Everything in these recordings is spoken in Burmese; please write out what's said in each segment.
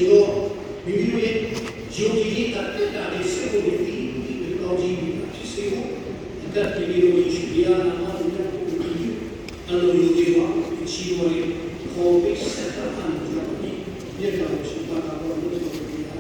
ရောမိမိတို့ရဲ့ယုံကြည်ရေးတက်တဲ့ဆက်ကိုဒီကောင်းကြီးဖြစ်စေဖို့အသက်ကြီးလို့ရှိရနာမတော်ကိုအလိုလိုဒီဝါချီဝရီခေါ်ပြီးဆက်တာအန်ဂျာနီမြေတော်ရှိပါတာတော့လို့ဆိုပြီးတာ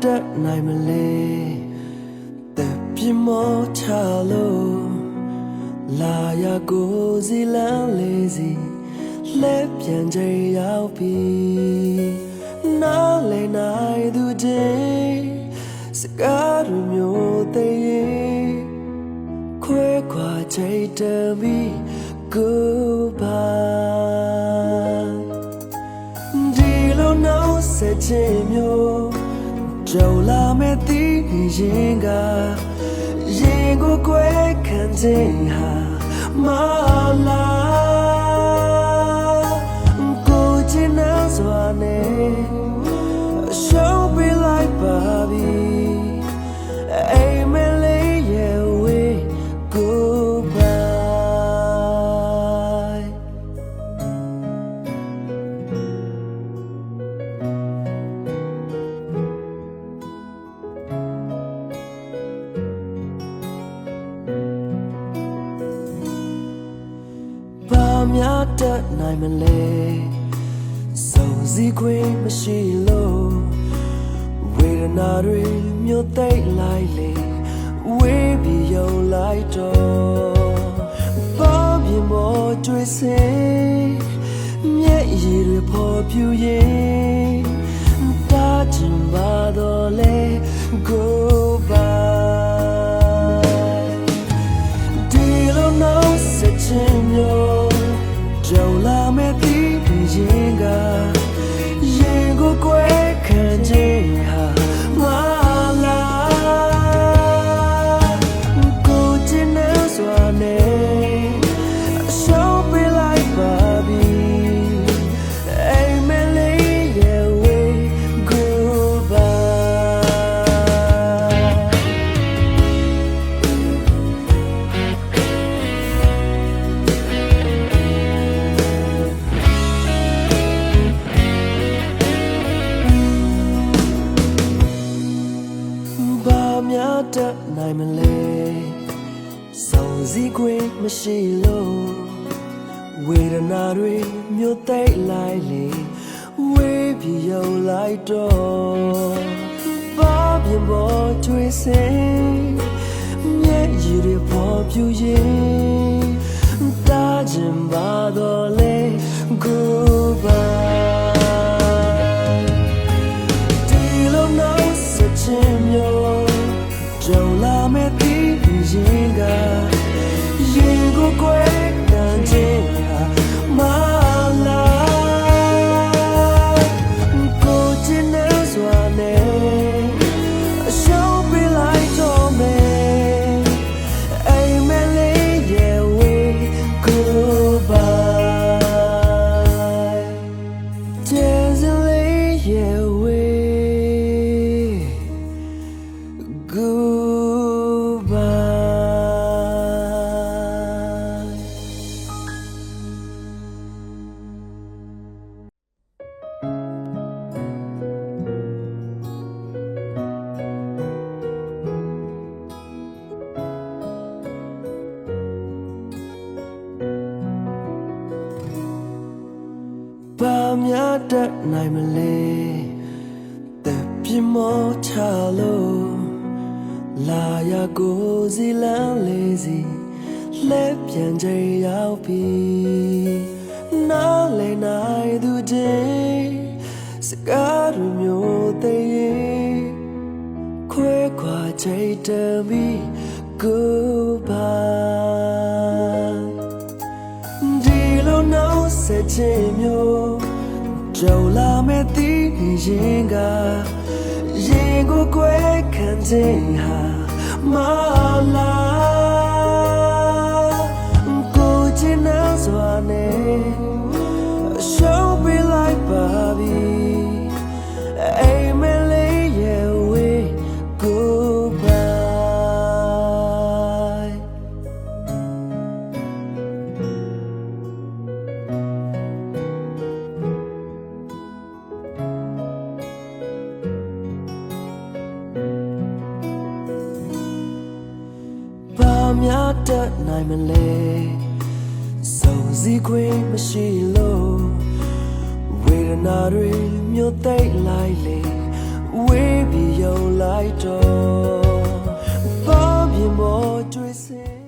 တက်နိုင်မလဲတဲ့ပြမောချလို့လာရကိုစီလန်းလေးစီလဲပြန်ကြရောက်ပြီနားလေနိုင်သူချင်းစကားရမျိုးသေးခွဲခွာချိတ်တမီ Goodbye ဒီလိုနောက်ဆက်ချင်မျိုးကြော်လာမဲ့တီးရင်ကရင်ကိုကွဲခံခြင်းဟာမလာကိုချင်နေစွာနဲ့ရှောင်းပြလိုက်ပါပြီအိမ်မလေးရဲ့ဝေး Goodbye ဘာများတတ်နိုင်မလဲစုံစည်းခွင့်မရှိလို့ဝေဒနာတွေမြို့သိမ့်လိုက်လေဝေးပြီးယုံလိုက်တော့ဘာပြမောကျွေးစင်မျက်ရည်တွေပေါ်ပြူရင်တာချင်ပါတော့လေ Goodbye ဒီလိုနောက်ဆက်ချင်မျိုးကြော်လာမဲ့တီးရင်ကရင်ကိုကွဲခံခြင်းဟာမလာကိုချင်နေစွာနဲ့ရှောင်းပြလိုက်ပါပြီအိမ်မလေးရဲ့ဝေး Goodbye ဘာများတတ်နိုင်မလဲစုံစည်းခွင့်မရှိလို့ဝေဒနာတွေမြို့သိမ့်လိုက်လေဝေးပြီးယုံလိုက်တော့ဘာပြမောကျွေးစင်မျက်ရည်တွေပေါ်ပြူရင်တာချင်ပါတော့လေ Goodbye ဒီလိုနောက်ဆက်ချင်မျိုးကြော်လာမဲ့တီးရင်ကရင်ကိုကွဲခံခြင်းဟာမလာကိုချင်နေစွာနဲ့ရှောင်းပြလိုက်တော့မယ်အိမ်မလေးရဲ့ဝေး Goodbye ကျေးဇူးလေးရဲ့ဝေး Goodbye ဘာများတတ်နိုင်မလဲတဲ့ပြမောချလို့လာရကိုစီလန်းလေးစီလဲပြန်ကြရောက်ပြီနားလေနိုင်သူချင်းစကားရမျိုးသေးခွဲခွာချိတ်တမီ Goodbye ဒီလိုနောက်ဆက်ချင်မျိုးကြော်လာမဲ့တီးရင်ကရင်ကိုကွဲခံခြင်းဟာမလာကိုချင်နေစွာနဲ့ရှောင်းပြလိုက်ပါပြီအိမ်မလေးရဲ့ဝေး Goodbye ဘာများတတ်နိုင်မလဲစုံစည်းခွင့်မရှိလို့ဝေဒနာတွေမြို့သိမ့်လိုက်လေ we be your light door ဘာပြမောတွေ့စင်